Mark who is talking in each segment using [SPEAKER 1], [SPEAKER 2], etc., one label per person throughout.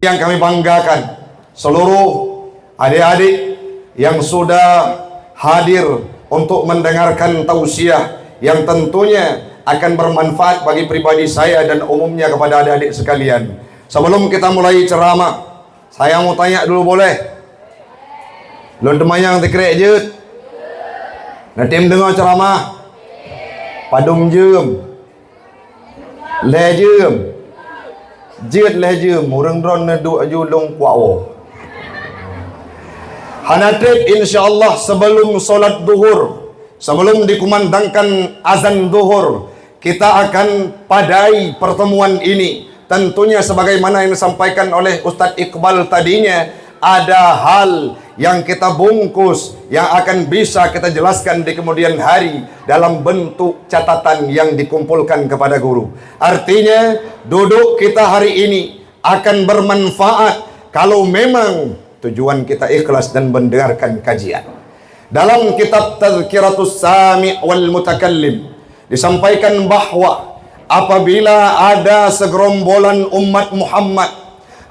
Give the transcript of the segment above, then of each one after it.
[SPEAKER 1] Yang kami banggakan seluruh adik-adik yang sudah hadir untuk mendengarkan tausiah yang tentunya akan bermanfaat bagi pribadi saya dan umumnya kepada adik-adik sekalian. Sebelum kita mulai ceramah, saya mau tanya dulu boleh? Belum temayang terkerek je. Nanti mendengar ceramah. Padung jem. Le jem. Jet le jem. Orang dron neduk julung kuawo. Hanatik insyaAllah sebelum solat duhur, sebelum dikumandangkan azan duhur, kita akan padai pertemuan ini. Tentunya sebagaimana yang disampaikan oleh Ustadz Iqbal tadinya, ada hal yang kita bungkus yang akan bisa kita jelaskan di kemudian hari dalam bentuk catatan yang dikumpulkan kepada guru. Artinya duduk kita hari ini akan bermanfaat kalau memang tujuan kita ikhlas dan mendengarkan kajian. Dalam kitab Tazkiratus Sami' wal Mutakallim disampaikan bahwa apabila ada segerombolan umat Muhammad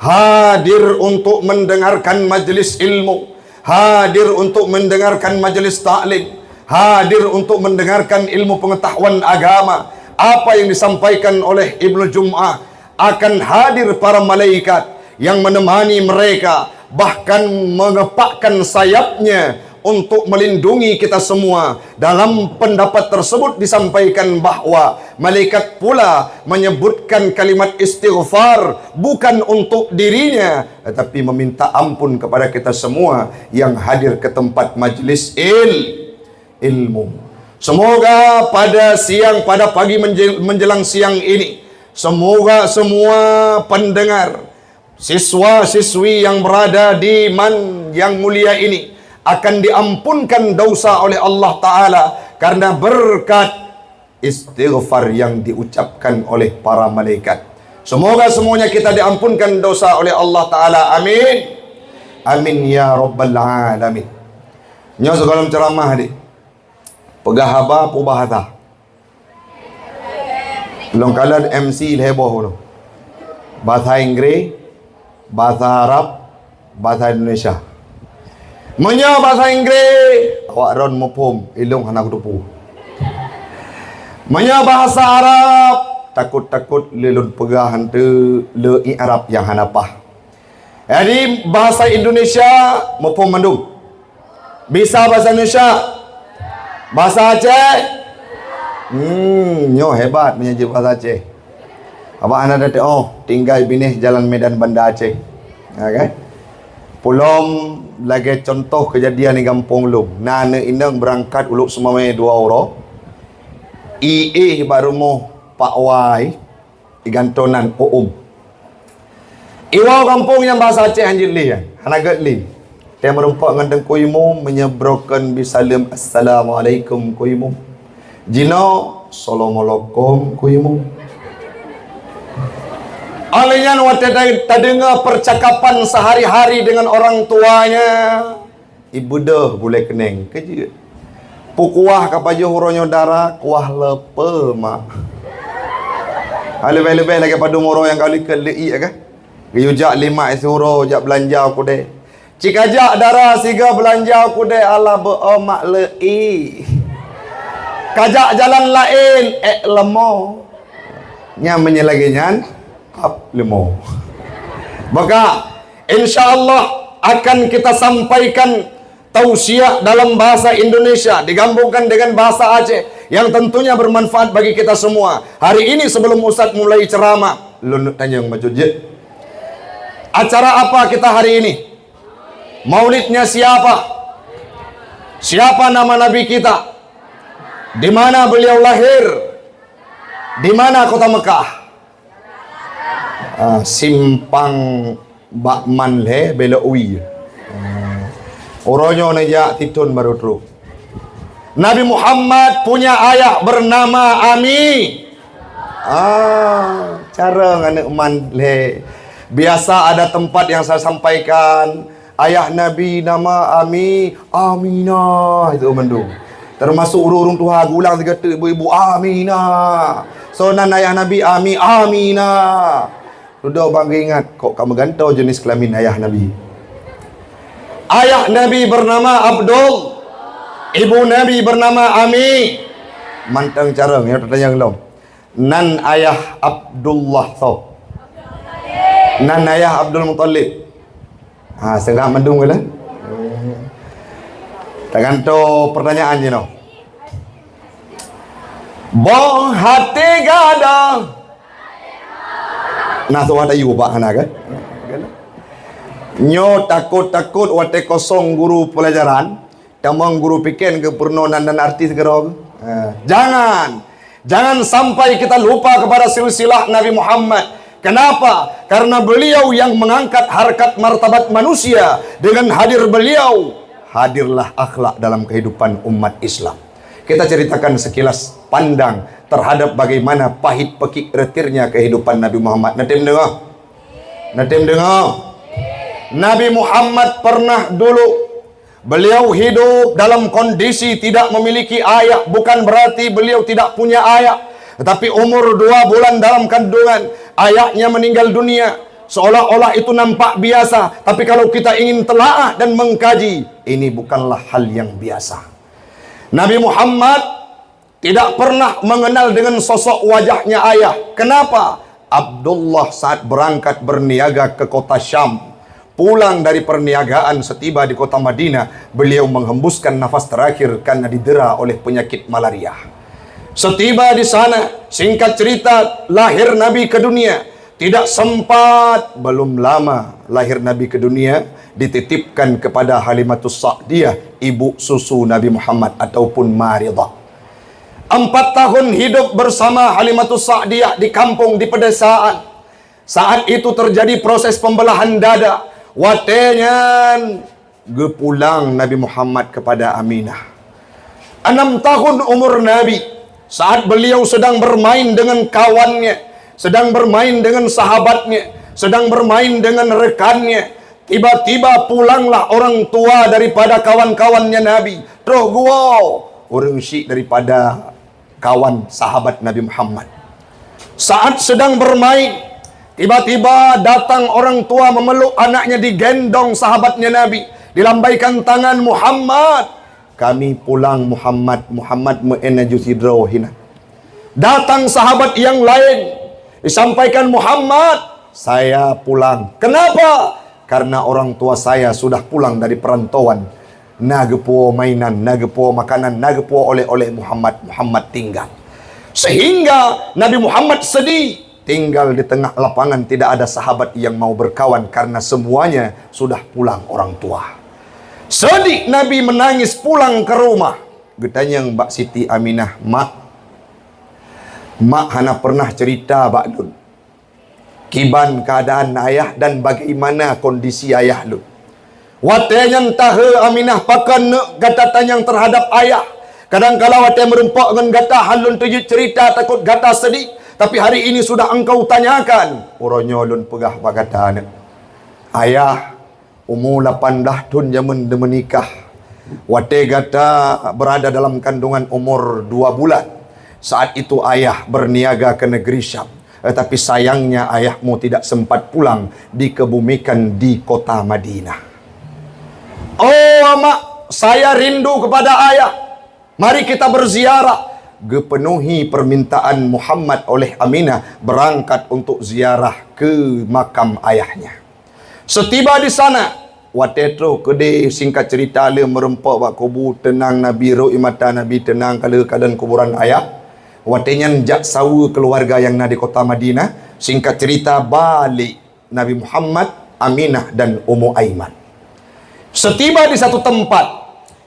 [SPEAKER 1] hadir untuk mendengarkan majelis ilmu, hadir untuk mendengarkan majelis taklim, hadir untuk mendengarkan ilmu pengetahuan agama, apa yang disampaikan oleh Ibnu Jum'ah, akan hadir para malaikat yang menemani mereka, bahkan mengepakkan sayapnya untuk melindungi kita semua. Dalam pendapat tersebut disampaikan bahwa malaikat pula menyebutkan kalimat istighfar bukan untuk dirinya, tetapi meminta ampun kepada kita semua yang hadir ke tempat majlis ilmu. Semoga pada pagi menjelang siang ini, semoga semua pendengar, siswa-siswi yang berada di man yang mulia ini akan diampunkan dosa oleh Allah Ta'ala karena berkat istighfar yang diucapkan oleh para malaikat. Semoga semuanya kita diampunkan dosa oleh Allah Ta'ala. Amin. Amin ya Rabbal Alamin. Nyo sekolah ceramah ni pegah haba pu bahasa belum kalah MC heboh tu. Bahasa Inggris, bahasa Arab, bahasa Indonesia. Menya bahasa Inggris awak ron mupum ilung anak dupu. Menya bahasa Arab takut-takut lelun pegah hantu le Arab yang hanapah. Jadi bahasa Indonesia mupum mandum. Bisa bahasa Indonesia? Bahasa Aceh? Nyo hebat menyaji bahasa Aceh. Apa anda datang tinggal binih Jalan Medan Banda Aceh. Okay? Pulom lagi contoh kejadian di kampung lu. Nana indang berangkat uluk semamai 2 orang. Baru mau Pak Wai igantonan Iwau kampung yang bahasa Aceh anjir li kan. Hanagat li. Dia merumpak ngandeng kuimu menyebrokan bisalam assalamualaikum kuimu. Jino assalamualaikum kuimu. Alenya waktu terdengar percakapan sehari-hari dengan orang tuanya. Ibu dah boleh keneng kerja. Pukuah kapaju huronyo darah kuah lepe mak. Lebih-lebih lagi pada moro yang kali kelei kan. Gayujak 5 isuro jak belanja aku deh. Cikajak darah siga belanja aku deh ala mak lei. Kajak jalan lain lemo. Nyamanya lagi nyan lemo. Maka insyaallah akan kita sampaikan tausiah dalam bahasa Indonesia digabungkan dengan bahasa Aceh yang tentunya bermanfaat bagi kita semua. Hari ini sebelum Ustaz mulai ceramah, lu tanya maju je. Acara apa kita hari ini? Maulidnya siapa? Siapa nama Nabi kita? Di mana beliau lahir? Di mana kota Mekah? Simpang Bakman le bela ui. Oronyo neja titun baru tru. Nabi Muhammad punya ayah bernama Ami. Cara ngane man le. Biasa ada tempat yang saya sampaikan, ayah Nabi nama Ami, Aminah itu mendung. Termasuk urung tuha gulang kata ibu-ibu Aminah. So nan ayah Nabi Ami, Aminah. Sudah bagi ingat, kok kamu gantau jenis kelamin ayah Nabi. Ayah Nabi bernama Abdul, ibu Nabi bernama Ami. Mantang cara, ya tanya belum? Nan ayah Abdullah tau. Nan ayah Abdul Muttalib. Setengah mendung lah. Tak gantung pertanyaan je no. Bong hati gada. Nah tu ada you pak anak kan? Nyo takut-takut wate kosong guru pelajaran. Tamang guru piken ke pernonan dan artis gerog. Jangan sampai kita lupa kepada silsilah Nabi Muhammad. Kenapa? Karena beliau yang mengangkat harkat martabat manusia. Dengan hadir beliau, hadirlah akhlak dalam kehidupan umat Islam. Kita ceritakan sekilas pandang terhadap bagaimana pahit pekik retirnya kehidupan Nabi Muhammad. Natim dengar? Natim dengar? Nabi Muhammad pernah dulu beliau hidup dalam kondisi tidak memiliki ayah. Bukan berarti beliau tidak punya ayah, tetapi umur 2 bulan dalam kandungan ayahnya meninggal dunia. Seolah-olah itu nampak biasa, tapi kalau kita ingin telaah dan mengkaji, ini bukanlah hal yang biasa. Nabi Muhammad tidak pernah mengenal dengan sosok wajahnya ayah. Kenapa? Abdullah saat berangkat berniaga ke kota Syam, pulang dari perniagaan setiba di kota Madinah, beliau menghembuskan nafas terakhir karena didera oleh penyakit malaria. Setiba di sana, singkat cerita, lahir Nabi ke dunia. Tidak sempat, belum lama lahir Nabi ke dunia, dititipkan kepada Halimatus Sa'diyah, ibu susu Nabi Muhammad ataupun Maridah. 4 tahun hidup bersama Halimatus Sa'diyah di kampung, di pedesaan. Saat itu terjadi proses pembelahan dada. Watenyan gepulang Nabi Muhammad kepada Aminah. 6 tahun umur Nabi, saat beliau sedang bermain dengan kawannya, sedang bermain dengan sahabatnya, sedang bermain dengan rekannya, tiba-tiba pulanglah orang tua daripada kawan-kawannya Nabi. Terus gua orang syik daripada kawan sahabat Nabi Muhammad. Saat sedang bermain, tiba-tiba datang orang tua memeluk anaknya, digendong sahabatnya Nabi, dilambaikan tangan, Muhammad, kami pulang Muhammad. Muhammad me'enajusidrohina. Datang sahabat yang lain, disampaikan, Muhammad, saya pulang. Kenapa? Karena orang tua saya sudah pulang dari perantauan. Nagepo mainan, nagepo makanan, nagepo oleh-oleh Muhammad tinggal. Sehingga Nabi Muhammad sedih. Tinggal di tengah lapangan, tidak ada sahabat yang mau berkawan karena semuanya sudah pulang orang tua. Sedih Nabi menangis pulang ke rumah. Getanya Mbak Siti Aminah, Mak hana pernah cerita Mbak Lun kiban keadaan ayah dan bagaimana kondisi ayah Lun. Watenyan tahe Aminah pakan gata tanyang terhadap ayah. Kadang-kala wate merempak dengan gata halun tuju cerita takut gata sedih. Tapi hari ini sudah engkau tanyakan. Uronyo Lun pegah bagata anak. Ayah umur 18 tahun zaman de menikah. Wate gata berada dalam kandungan umur 2 bulan. Saat itu ayah berniaga ke negeri Syam. Tetapi sayangnya ayahmu tidak sempat pulang, dikebumikan di kota Madinah. Oh mak, saya rindu kepada ayah. Mari kita berziarah. Gepenuhi permintaan Muhammad oleh Aminah, berangkat untuk ziarah ke makam ayahnya. Setiba di sana, watetro kede singkat cerita le merempak bak kubu tenang Nabi, roi mata Nabi tenang kala keadaan kuburan ayah. Watenyan jak sawu keluarga yang ada di kota Madinah. Singkat cerita balik Nabi Muhammad, Aminah dan Ummu Aiman. Setiba di satu tempat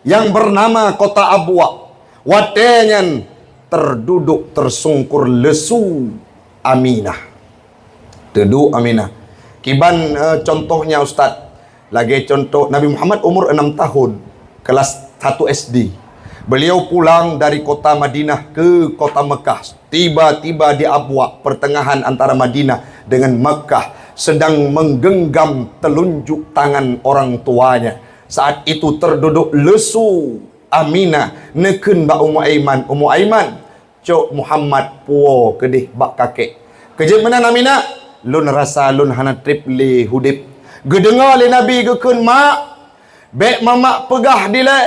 [SPEAKER 1] yang bernama kota Abwa, watenyan terduduk tersungkur lesu Aminah. Duduk Aminah. Kiban contohnya Ustaz. Lagi contoh Nabi Muhammad umur 6 tahun, kelas 1 SD. Beliau pulang dari kota Madinah ke kota Mekah. Tiba-tiba di Abwa, pertengahan antara Madinah dengan Mekah, sedang menggenggam telunjuk tangan orang tuanya. Saat itu terduduk lesu Aminah neken bak Ummu Aiman. Ummu Aiman, cok Muhammad puo kedih bak kakek. Kejap mana Aminah? lun rasa lun hana trip li hudip gedengar li nabi gekun mak bek mamak pegah dile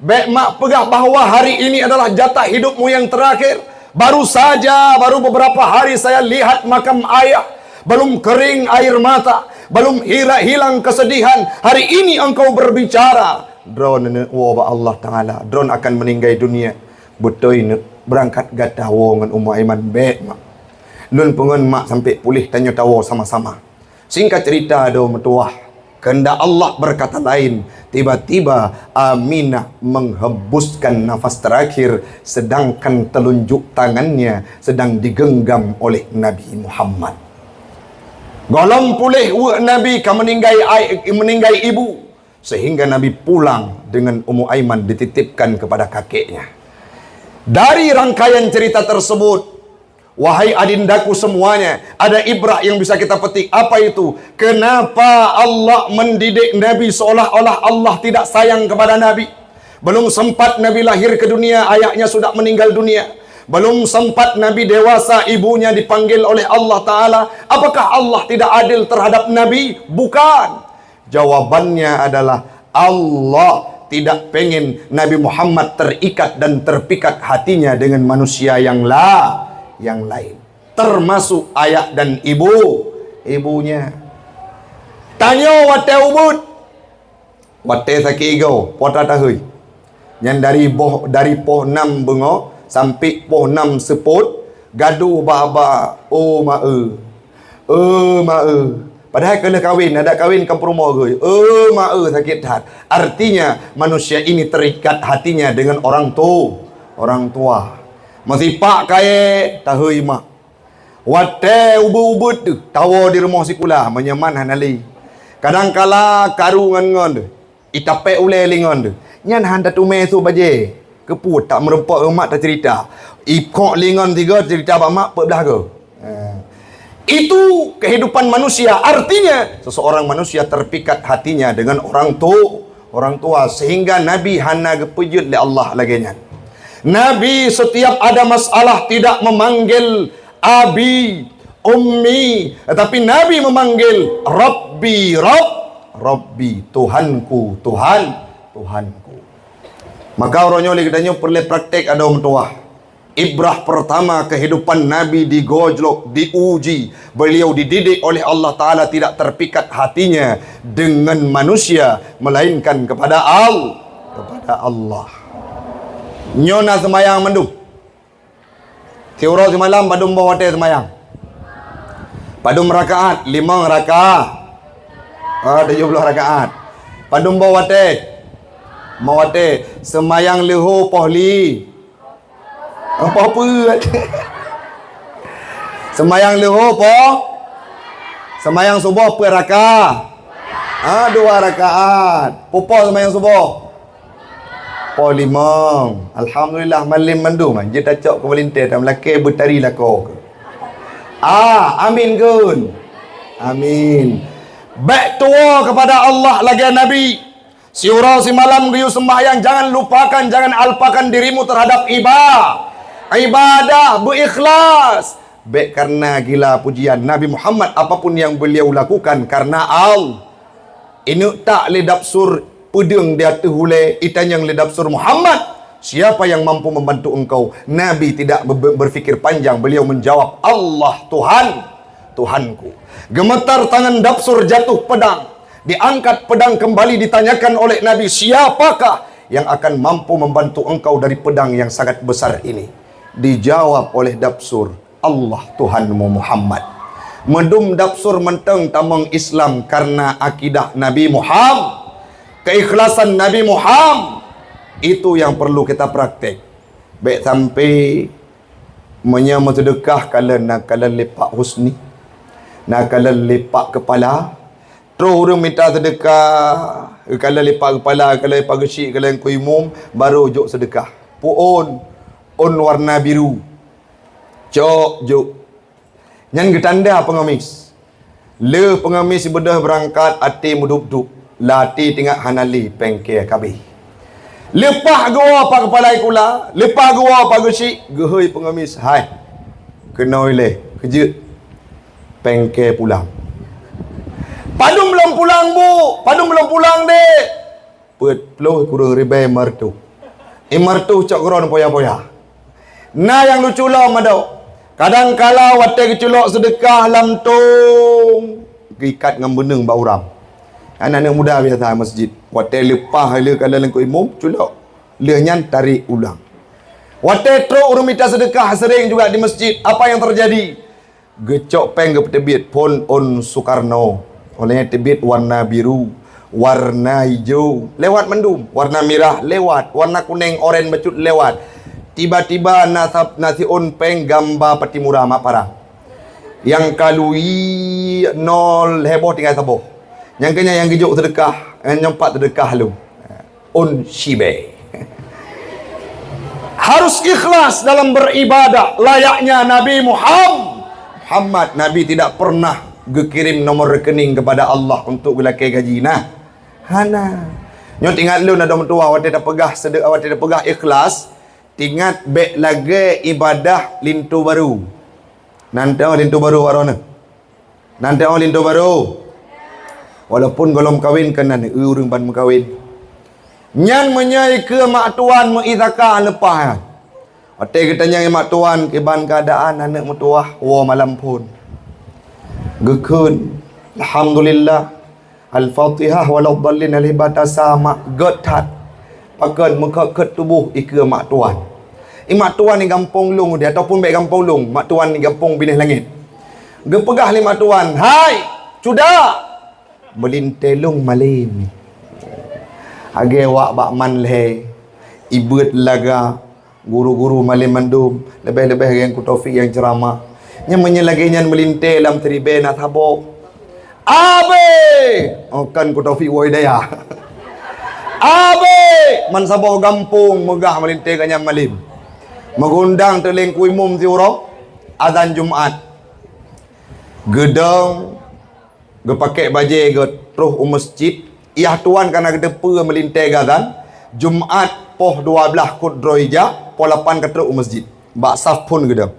[SPEAKER 1] bek mak pegah bahawa hari ini adalah jatah hidupmu yang terakhir. Baru beberapa hari saya lihat makam ayah, belum kering air mata, belum hilang kesedihan. Hari ini engkau berbicara drone Allah Ta'ala drone akan meninggal dunia. Betul ini berangkat gatawo dengan Ummu Aiman bek mak lun pengen mak sampai pulih tanya tawo sama-sama. Singkat cerita do metuah kehendak Allah berkata lain. Tiba-tiba Aminah menghembuskan nafas terakhir, sedangkan telunjuk tangannya sedang digenggam oleh Nabi Muhammad. Golong pulih Nabi kan meninggal ibu, sehingga Nabi pulang dengan Ummu Aiman dititipkan kepada kakeknya. Dari rangkaian cerita tersebut, wahai adindaku semuanya, ada ibrah yang bisa kita petik. Apa itu? Kenapa Allah mendidik Nabi seolah-olah Allah tidak sayang kepada Nabi? Belum sempat Nabi lahir ke dunia, ayahnya sudah meninggal dunia. Belum sempat Nabi dewasa, ibunya dipanggil oleh Allah Ta'ala. Apakah Allah tidak adil terhadap Nabi? Bukan. Jawabannya adalah Allah tidak pengen Nabi Muhammad terikat dan terpikat hatinya dengan manusia yang lain, termasuk ayah dan ibunya. Tanya wate ubud wate sakigau pota tahui yang dari poh 6 bengo sampai poh 6 seput gaduh baba mae padahal kena kahwin, ada kahwin ke rumah gue mae sakit hat. Artinya manusia ini terikat hatinya dengan orang tua. Masih pak kaya tahui mak wate ubud tu tawa di rumah sikula menyaman hanali. Kadang-kala karu ngon tu itape ule lingon tu nyan handa tu mesu baje keput tak merempak mak tak cerita ikok lingon 3 cerita pak mak belah ke. Itu kehidupan manusia. Artinya seseorang manusia terpikat hatinya dengan orang tua sehingga Nabi hana gepejut li Allah laginya. Nabi setiap ada masalah tidak memanggil Abi, Ummi, tetapi Nabi memanggil Rabbi, Tuhanku. Maka orangnya oleh katanya perlu praktek ada orang tua. Ibrah pertama kehidupan Nabi digojlok, diuji. Beliau dididik oleh Allah Ta'ala tidak terpikat hatinya dengan manusia, melainkan kepada Allah. Nyona semayang mandum. Tiura semalam padum bawa teh semayang. Padum rakaat 5 rakaat. 70 rakaat. Padum bawa teh. Mawate semayang leho pohli. Apa semayang leho semayang subuh per rakaat. 2 rakaat. Pupo semayang subuh. Po 5. Alhamdulillah malim mandu man. Dia tak cok ke volunteer tam laki bertari lako. Amin gun. Amin. Baik tua kepada Allah lagi Nabi. Siura si malam giyu sembahyang, jangan lupakan, jangan alpakan dirimu terhadap ibadah berikhlas. Baik karena gila pujian Nabi Muhammad apapun yang beliau lakukan karena Allah. Ini tak ledap sur pudung dia tehule itan yang ledap sur Muhammad. Siapa yang mampu membantu engkau? Nabi tidak berfikir panjang, beliau menjawab Allah Tuhanku. Gemetar tangan dapsur jatuh pedang. Diangkat pedang kembali ditanyakan oleh Nabi, siapakah yang akan mampu membantu engkau dari pedang yang sangat besar ini? Dijawab oleh dapsur, Allah Tuhanmu Muhammad. Medum dapsur menteng tamang Islam karena akidah Nabi Muhammad. Keikhlasan Nabi Muhammad itu yang perlu kita praktek. Baik sampai menyama sedekah kalian lepak husni, nak kalian lepak kepala. Terus orang minta sedekah, kalau lepak kepala, kalau lepak gesik, kalau yang kuimum, baru jok sedekah. Pu'un, warna biru. Jok. Yang ketanda pengamis. Le pengamis bedah berangkat, hati mudup-dup. Lati tinggal hanali, pengke kabih. Lepak gua apa kepala ikula, lepak gua apa gesik, gehoi pengamis. Hai, kena oleh, kejut. Pengke pulang. Padum belum pulang bu, padum belum pulang dek. Put peluh kurang ribai mertu. Mertu cak koron poya-poya. Nah yang lucu lah madau. Kadang kala wate keculok sedekah lam tong. Ikat dengan beneng bauram. Anak-anak muda biasa masjid. Wate lepah hala kala lengkau imum culok. Lehnyan tarik ulang. Wate truk urumita sedekah sering juga di masjid. Apa yang terjadi? Gecok peng ke terbit pon on Soekarno. Olehnya terbit warna biru, warna hijau lewat mendung, warna merah lewat, warna kuning oren becut lewat. Tiba-tiba nasi on peng gambar Patimura mak parang. Yang kalui nol heboh tinggal saboh. Yang kena yang gejuk sedekah, yang nyempat sedekah lu. On shibe. Harus ikhlas dalam beribadah layaknya Nabi Muhammad. Nabi tidak pernah gekirim nomor rekening kepada Allah untuk gelakai gaji. Nah, hana. Nyo tingat lu nak mentua awak tidak pegah sedekah, awak tidak pegah ikhlas. Tingat bek lagi ibadah lintu baru. Nanti lintu baru warona. Nanti lintu baru. Walaupun golom kawin kena ni urang ban kawin. Nyan menyai ke mak tuan mengizaka lepas. Ate katanya mak tuan ke ban keadaan anak mertua wa malam pun. Gekun. Alhamdulillah. Al-Fatihah waladdallin al-hibata sama getat. Pakan muka ket tubuh ike mak tuan. Mak tuan ni gampung lung dia ataupun baik gampung lung. Mak tuan ni gampung binih langit. Gepegah li mak tuan. Hai, sudah. Melintelung malim. Age wak bak man le. Ibut laga. Guru-guru malim mandum. Lebih-lebih yang kutofik yang ceramah. Yang menyelagi nyan melintel dalam teribe nak habok. Abe. Oh kan kutofik wa hidayah. Abe. Man saboh gampung megah melintel kanyang malim. Mengundang terling kuimum tiuro. Azan Jumaat. Gedang. Gepakai baju ge terus masjid. Iah tuan kana gedepa melintai gazan. Jumaat poh 12 kut droija, poh 8 ke terus masjid. Bak saf pun gedang.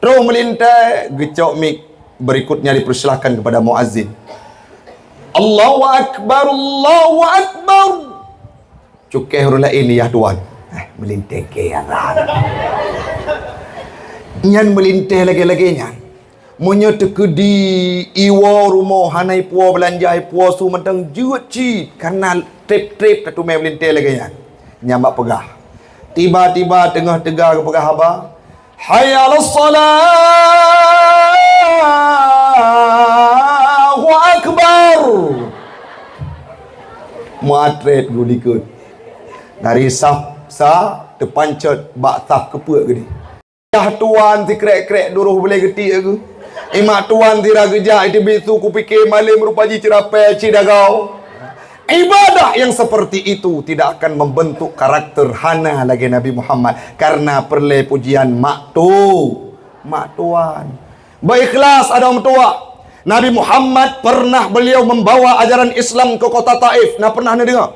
[SPEAKER 1] Terus melintai gecok mik berikutnya dipersilahkan kepada muazzin. Allahu akbar, Allahu akbar. Cukai huruf lain ya tuan. Melintai ke azan. Nyan melintai lagi-lagi nyan. Munya tekedi iwa rumah hanai puo belanja puo su mentang juat ci karena trip-trip katu mai melintai lagi ya. Nyambak pegah. Tiba-tiba tengah tegar ke pegah haba. Hayya 'alas Allahu akbar. Muatret gulikut. Dari saf sa terpancet bak saf kepuk gini. Dah tuan si krek-krek duruh boleh getik aku. Mak tuan tira gejak itu bisu ku fikir malam merupaji cerapai cidagau. Ibadah yang seperti itu tidak akan membentuk karakter hana lagi Nabi Muhammad karena perle pujian mak tuan. Berikhlas ada orang tua. Nabi Muhammad pernah beliau membawa ajaran Islam ke kota Taif. Nah pernah ni dengar?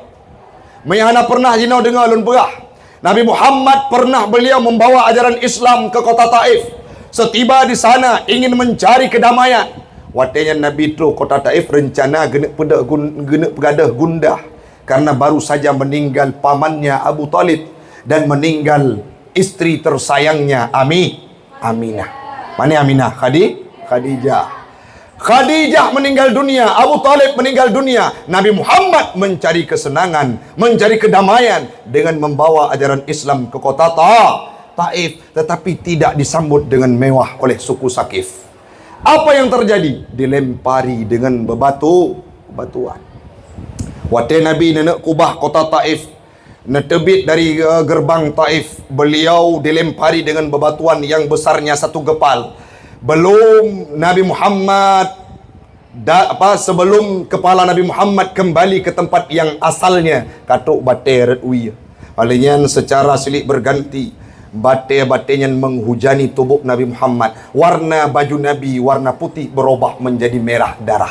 [SPEAKER 1] Mayana pernah jinau dengar lun perah. Nabi Muhammad pernah beliau membawa ajaran Islam ke kota Taif. Setiba di sana ingin mencari kedamaian. Watenya Nabi tu kota Taif rencana genek pegadah gundah karena baru saja meninggal pamannya Abu Talib dan meninggal istri tersayangnya Aminah. Mana Aminah? Khadijah meninggal dunia, Abu Talib meninggal dunia. Nabi Muhammad mencari kesenangan, mencari kedamaian dengan membawa ajaran Islam ke kota Taif, tetapi tidak disambut dengan mewah oleh suku Sakif. Apa yang terjadi? Dilempari dengan bebatuan. Waktu Nabi nak kubah kota Taif, nak terbit dari gerbang Taif, beliau dilempari dengan bebatuan yang besarnya satu gepal. Belum Nabi Muhammad sebelum kepala Nabi Muhammad kembali ke tempat yang asalnya, katuk batir ui. Palingnya secara silih berganti. Batir-batirnya menghujani tubuh Nabi Muhammad. Warna baju Nabi, warna putih berubah menjadi merah darah.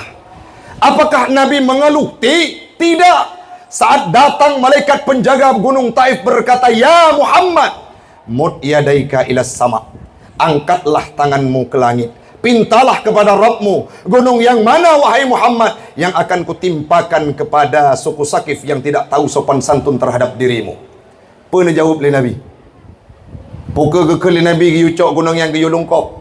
[SPEAKER 1] Apakah Nabi mengeluh? Tidak. Saat datang malaikat penjaga gunung Taif berkata, "Ya Muhammad, mud yadaika ilas sama." Angkatlah tanganmu ke langit. Pintalah kepada Rabbmu, gunung yang mana wahai Muhammad yang akan kutimpakan kepada suku Sakif yang tidak tahu sopan santun terhadap dirimu. Pernah jawab oleh Nabi. Puka kekeli Nabi giucok gunung yang giu lungkop.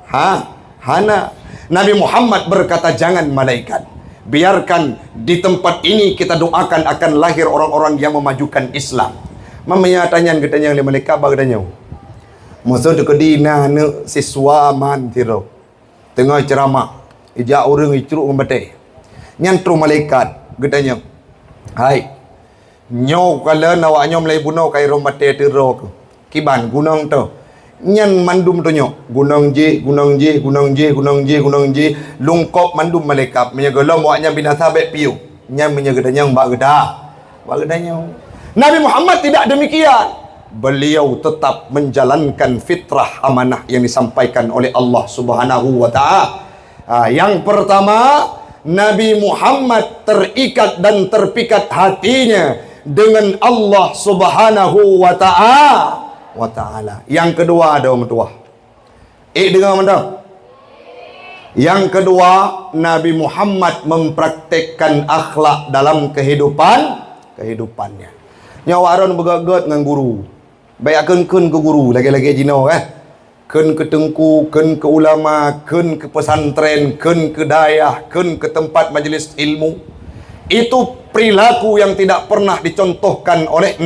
[SPEAKER 1] Hana. Nabi Muhammad berkata, jangan malaikat. Biarkan di tempat ini kita doakan akan lahir orang-orang yang memajukan Islam. Mamanya tanya oleh malaikat bagdanya. Masa tu kedina ne siswa man tiro. Tengah ceramah. Ija orang icruk membate. Nyantru malaikat gedanya. Hai. Nyo kala nawak nyo mulai bunuh kai rombate tiro ke. Kiban gunung tu. Nyan mandum tu nyok. Gunung J. Lungkop mandum malaikat. Menyegelam waknya binasa baik piu. Nyan menyegedanya mbak gedanya. Nabi Muhammad tidak demikian. Beliau tetap menjalankan fitrah amanah yang disampaikan oleh Allah Subhanahu wa ta'ala. Yang pertama, Nabi Muhammad terikat dan terpikat hatinya dengan Allah Subhanahu wa ta'ala. Yang kedua ada mentua. Dengar mana? Yang kedua, Nabi Muhammad mempraktekkan akhlak dalam kehidupannya. Nyawaran bergagat dengan guru. Baik ken ke guru lagi-lagi jino ken ke tengku, ken ke ulama, ken ke pesantren, ken ke dayah, ken ke tempat majlis ilmu. Itu perilaku yang tidak pernah dicontohkan oleh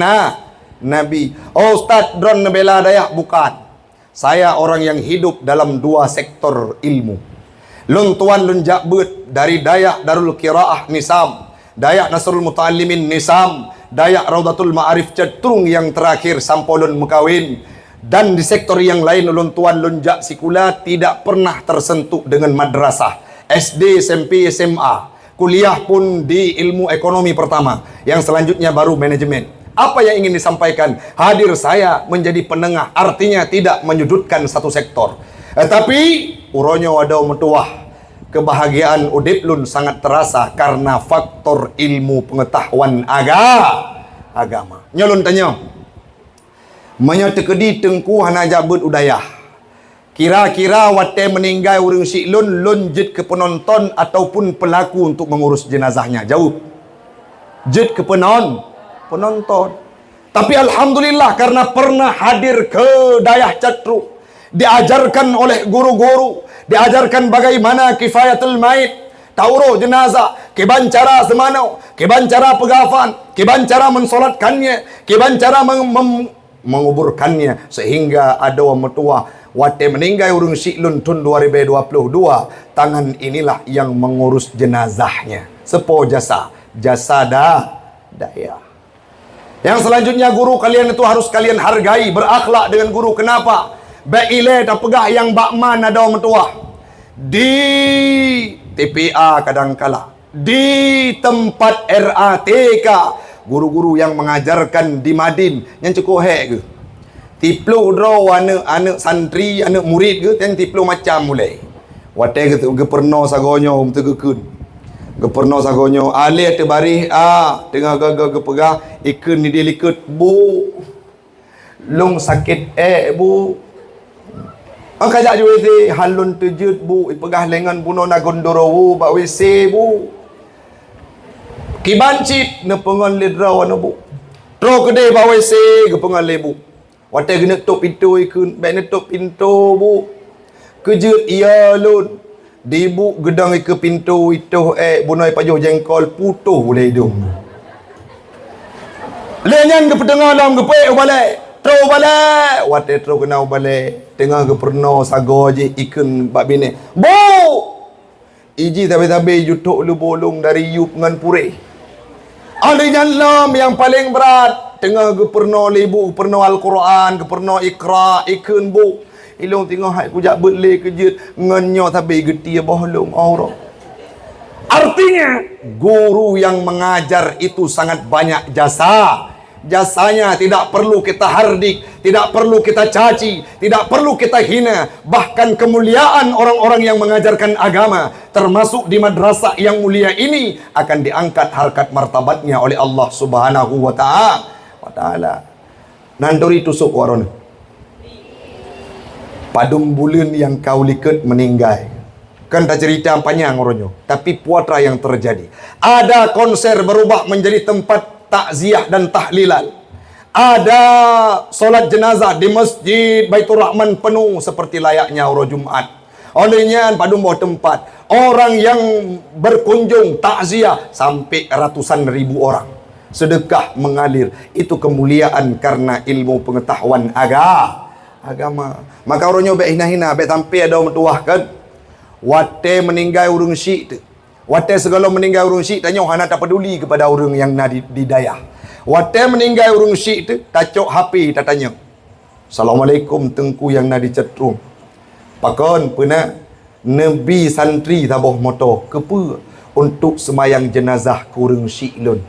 [SPEAKER 1] Nabi. Oh Ustaz Dron bela dayah, bukan. Saya orang yang hidup dalam dua sektor ilmu. Lun tuan lun jakbet dari dayah Darul Qiraah Nisam, dayah Nasrul Muta'allimin Nisam, Dayak Raudatul Ma'arif Cetrung yang terakhir sampolun mekawin. Dan di sektor yang lain ulun tuan lunjak sikula tidak pernah tersentuh dengan madrasah. SD, SMP, SMA. Kuliah pun di ilmu ekonomi pertama. Yang selanjutnya baru manajemen. Apa yang ingin disampaikan? Hadir saya menjadi penengah. Artinya tidak menyudutkan satu sektor. Tapi uronyo ada metuah. Kebahagiaan udiplun sangat terasa karena faktor ilmu pengetahuan agama. Nyolun tanya. Menyatekedi tengku hana jabut udayah. Kira-kira wate meninggal urang siklun lun jid ke penonton ataupun pelaku untuk mengurus jenazahnya? Jawab. Jid ke penonton. Tapi alhamdulillah karena pernah hadir ke dayah Cetrung, diajarkan oleh guru-guru, diajarkan bagaimana kifayatul mait, tauro jenazah, kiban cara semanau, kiban cara pegafan, kiban cara mensolatkannya, kiban cara menguburkannya, sehingga ada metua wate meninggal urung siklun tun 2022, tangan inilah yang mengurus jenazahnya. Sepo jasa daya. Yang selanjutnya guru kalian itu harus kalian hargai, berakhlak dengan guru. Kenapa? Baile tak pegah yang bakman ada metua di TPA kadangkala, di tempat RATK, guru-guru yang mengajarkan di Madin yang cukup ke tiplu draw anak santri, anak murid ke yang tiplu macam mulai wate ke geperno sagonyo tegekun geperno sagonyo ale tebarih tengah gaga pegah ikun ni dia likut bu long sakit bu. Kajak je WC halun tejut bu, pegah lengan buno na gondoro bu, bak WC bu. Kibancit na pengon lidraw ano bu. Tro kede bak WC ke pengon le bu. Wate kena tok pintu ikun, baik na tok pintu bu. Kejut iya lun. Di bu gedang ke pintu itu bunoi pajuh jengkol putuh boleh hidung. Lenyan ke petengah dalam ke pek balik. Tro balik, wate tro kena balik. Tengah ke perno sago je ikan bak bine. Bu! Iji tabe-tabe jutuk lu bolong dari yup dengan purih. Ada jalan yang paling berat. Tengah ke perno lebu, ke perno Al-Quran, ke perno Iqra, ikan bu. Ilong tengah hai kujak berle kejut. Ngenyo tabe geti bohlong orang. Artinya, guru yang mengajar itu sangat banyak jasa. Jasanya tidak perlu kita hardik, tidak perlu kita caci, tidak perlu kita hina. Bahkan kemuliaan orang-orang yang mengajarkan agama, termasuk di madrasah yang mulia ini, akan diangkat harkat martabatnya oleh Allah Subhanahu wa ta'ala. Nandori tusuk warona. Padum bulan yang kau liket meninggal. Kan tak cerita panjang orangnya. Tapi puatra yang terjadi. Ada konser berubah menjadi tempat takziah dan tahlilan. Ada solat jenazah di masjid Baitur Rahman penuh seperti layaknya orang Jumaat. Olehnya padum bawa tempat. Orang yang berkunjung takziah sampai ratusan ribu orang. Sedekah mengalir. Itu kemuliaan karena ilmu pengetahuan agama. Maka orangnya baik hina-hina, baik sampai ada orang tuah kan. Wate meninggal urung syik tu. Wate segala meninggal urung syik, tanya hana tak peduli kepada orang yang nak didayah. Wate meninggal urung syik tu, tacok HP tak tanya. Assalamualaikum tengku yang nak dicetrum. Pakon pernah Nabi santri tabuh motor kepa untuk semayang jenazah kurung syik lun.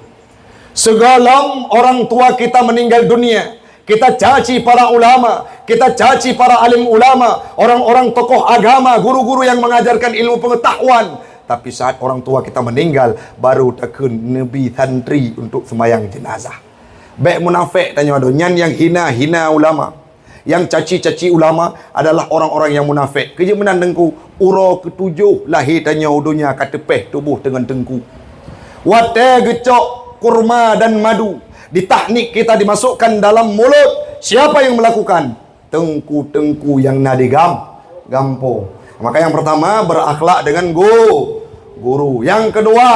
[SPEAKER 1] Segala orang tua kita meninggal dunia, kita caci para ulama, kita caci para alim ulama, orang-orang tokoh agama, guru-guru yang mengajarkan ilmu pengetahuan. Tapi saat orang tua kita meninggal, baru takun Nabi santri untuk semayang jenazah. Baik munafik tanya ada, nyan yang hina ulama, yang caci-caci ulama adalah orang-orang yang munafik. Kerja menan dengku, uro ketujuh lahir tanya udunya katepeh tubuh dengan tengku. Wate gecok kurma dan madu. Di tahnik kita dimasukkan dalam mulut. Siapa yang melakukan? Tengku-tengku yang gampo. Maka yang pertama berakhlak dengan guru. Yang kedua,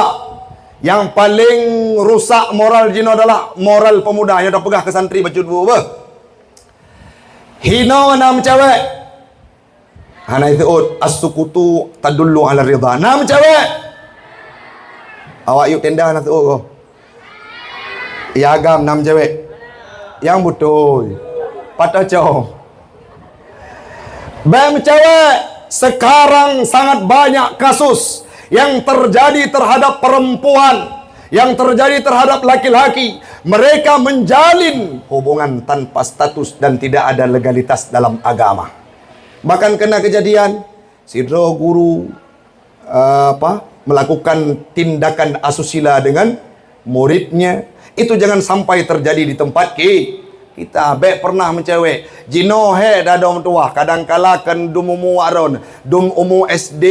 [SPEAKER 1] yang paling rusak moral jino adalah moral pemuda yang dah pegah ke santri baca dulu apa? Hina nam cewek. Hana itu as-sukutu tadullu ala ridha. Nam cewek. Awak yuk tenda nak tu. Ya agam 6 cewek. Yang betul. Patah jauh. Bem cewek. Sekarang sangat banyak kasus yang terjadi terhadap perempuan, yang terjadi terhadap laki-laki. Mereka menjalin hubungan tanpa status dan tidak ada legalitas dalam agama. Bahkan kena kejadian sidro guru melakukan tindakan asusila dengan muridnya. Itu jangan sampai terjadi di tempat kita. Baik pernah mencewek jino he dah dom tua kadang kala kan dum umu aron dum umu SD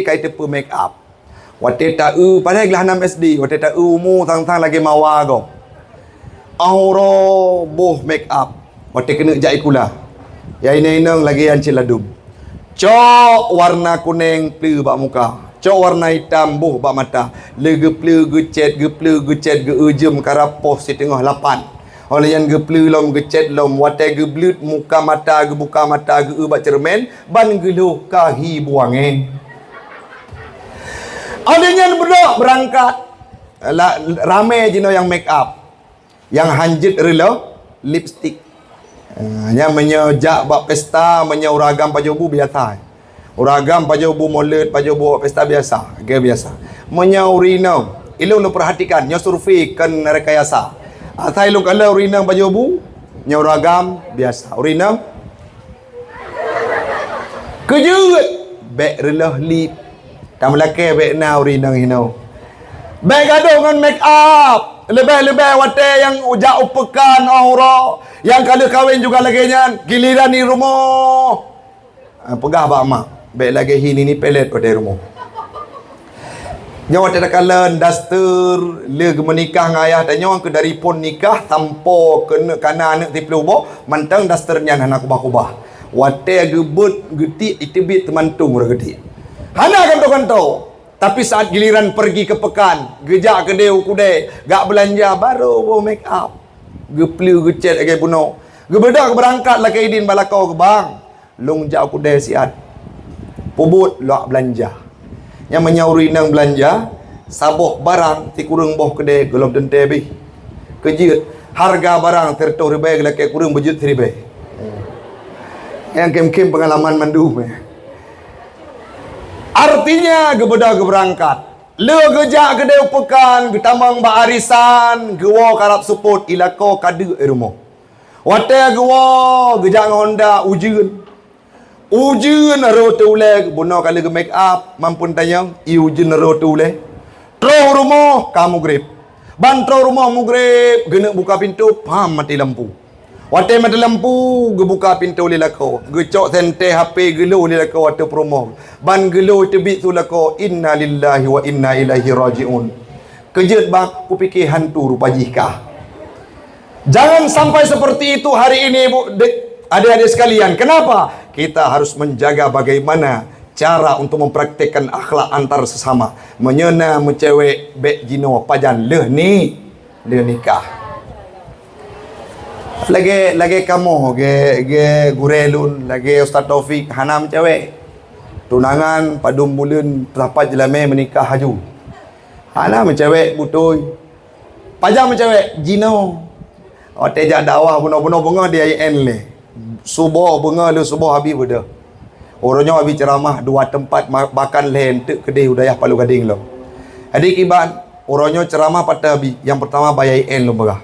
[SPEAKER 1] kai tepe make up wate ta padahal gelah 6 SD wate ta umu tang-tang lagi mawa go auro boh make up wate kena jai kula ya ineng lagi yang ciladum cok warna kuning ple bak muka. Cok warna hitam buh bak mata. Legeple gecet ge ujem karapoh si tengah lapan. Oleh yang geple lom gecet lom watai ge blut muka mata ge buka mata ge bak cermen ban geluh kahi buange. Oleh yang berdok berangkat. Ramai jino yang make up. Yang hanjit relo lipstick. Yang menyejak bak pesta menyauragam pajobu biasa. Uragam pajobu molet pajobu pesta biasa, biasa. Menyaurina, ilu lu perhatikan, nya survei kan rekayasa. Atai lu kalau urina pajobu, nya uragam biasa. Urina kejut, bek relah lip. Tam laki bek na urina hino. Bek gaduh dengan make up. Lebih wate yang ujak upekan aura, yang kalau kahwin juga lagi nyan, giliran di rumah. Pegah bak mak. Baik lagi ini pelet pada rumah. Nyawa tak kalan daster le menikah dengan ayah tanya orang ke dari pun nikah tanpa kena kana anak tiplu boh mantang dasternya anak kubah-kubah. Wate gebut geti itibit temantung ora geti. Hana kanto-kanto. Tapi saat giliran pergi ke pekan, gejak ke deu kude, gak belanja baru bo make up. Geplu gecet lagi buno. Gebedak berangkat lah ke idin balakau ke bang. Long jauh kude siat. Pubut luak belanja. Yang menyauri nang belanja, saboh barang ti kurang boh kedai gelap dente bi. Kejut harga barang terto ribai gelak kurang bejut ribai. Yang kem-kem pengalaman mandu. Artinya gebeda geberangkat. Le gejak kedai pekan, getamang ba arisan, gewa karap support ilako kadu rumah. Wate gewa gejak Honda ujian. Ujian naro tule buno kali ke make up mampun tanya ujian naro tule tro rumah kamu grip bantro rumah mu grip gena buka pintu pam mati lampu Wate mata lampu, gebuka pintu li lako. Gecok sente HP gelo li lako wate promo. Ban gelo tebik tu lako. Inna lillahi wa inna ilaihi raji'un. Kejut bang, ku fikir hantu rupa jika. Jangan sampai seperti itu hari ini, Bu, adik-adik sekalian. Kenapa? Kita harus menjaga bagaimana cara untuk mempraktikkan akhlak antar sesama. Menyena mencewek bek jino pajan leh ni, leh nikah. Lagi kamu, ge gurelun, lagi Ustaz Taufik hanam cewek. Tunangan padum bulan berapa jelame menikah haju. Hanam cewek butuh. Pajang cewek jino. Ote jak dakwah bunuh-bunuh bunga dia IN le. Subuh bunga lu subuh habis beda. Orangnya habis ceramah dua tempat bahkan lain tek kedai udayah Palu Gading lo. Adik iban orangnya ceramah pada habis. Yang pertama bayar IN lo berah.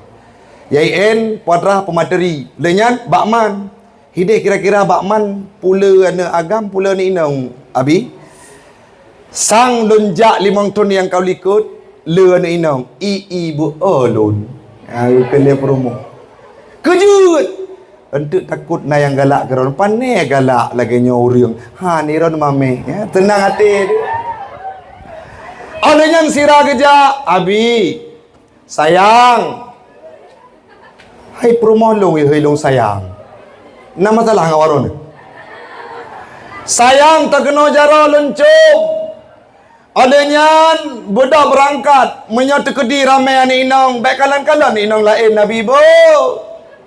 [SPEAKER 1] YN puadra pemateri lenyan bakman hideh kira-kira bakman pula ana agam pula ni inang abi sang lonjak 5 ton yang kau likut le ana inang bu alun kena promo kejut untuk takut na yang galak keron pane galak lagi nyorang ha ni ron mame ya tenang hati alenya sirah geja abi sayang. Hai promolong hilong sayang. Nama masalah ngawaron. Sayang tak kena jara lencuk. Adanya budak berangkat menyatu kedi ramai ani inang. Baik kalan-kalan inang lain Nabi bo.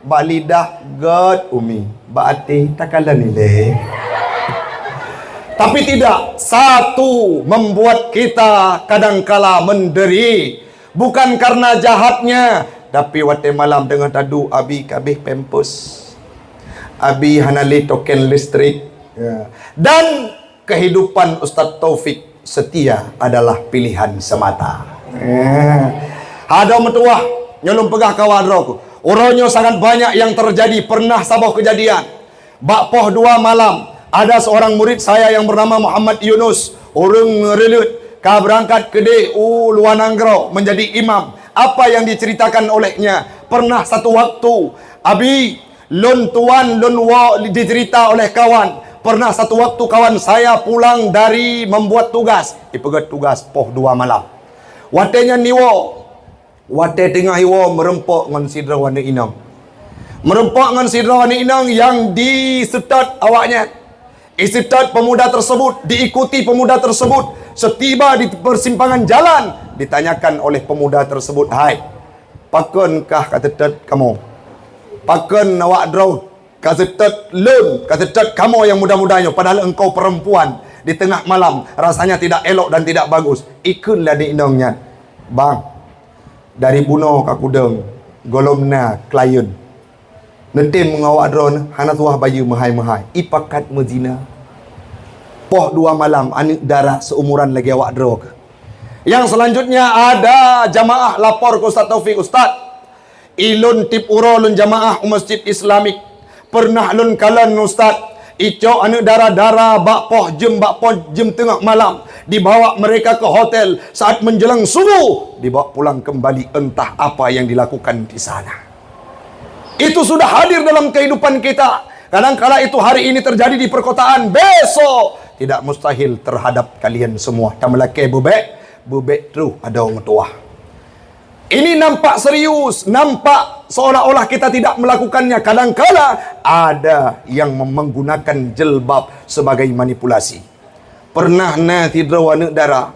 [SPEAKER 1] Balidah God umi. Baati takalan ni le. Tapi tidak. Satu membuat kita kadangkala menderi. Bukan karena jahatnya. Tapi wate malam dengan tadu abi kabeh pempus. Abi hanali token listrik. Ya. Dan kehidupan Ustaz Taufik setia adalah pilihan semata. Ada metuah nyolong pegah kawadroku. Orangnya sangat banyak yang terjadi. Pernah sabah kejadian. Bakpoh 2 malam. Ada seorang murid saya yang bernama Muhammad Yunus. Orang relut. Kau berangkat ke Luar Nanggro menjadi imam. Apa yang diceritakan olehnya? Pernah satu waktu abi lon tuan lon wa dicerita oleh kawan. Pernah satu waktu kawan saya pulang dari membuat tugas. Ipegat tugas poh 2 malam. Watenya niwo. Wate tengah iwo merempok ngan sidra wana inang. Merempok ngan sidra wana inang yang disetat awaknya. Isetat pemuda tersebut, diikuti pemuda tersebut. Setiba di persimpangan jalan, ditanyakan oleh pemuda tersebut, hai, pakenkah katetet kamu? Paken awak draw, katetet lun, katetet kamu yang muda-mudanya, padahal engkau perempuan, di tengah malam, rasanya tidak elok dan tidak bagus. Ikunlah di inongnya. Bang, dari buno kakudeng, golomna klien. Netim mengawak drone, hana tuah bayu mahai-mahai. Ipakat mezina. Poh 2 malam, anak darah seumuran lagi awak drog. Yang selanjutnya ada jamaah lapor ke Ustaz Taufik. Ustaz, ilun tip uro lun jamaah masjid Islamik. Pernah lun kalan Ustaz. Icok anak darah-darah bakpoh jem tengah malam. Dibawa mereka ke hotel. Saat menjelang subuh, dibawa pulang kembali. Entah apa yang dilakukan di sana. Itu sudah hadir dalam kehidupan kita. Kadang-kala itu hari ini terjadi di perkotaan. Besok tidak mustahil terhadap kalian semua. Tamalake bebek tu ada orang tua. Ini nampak serius, nampak seolah-olah kita tidak melakukannya. Kadang-kala ada yang menggunakan jilbab sebagai manipulasi. Pernah tidra darah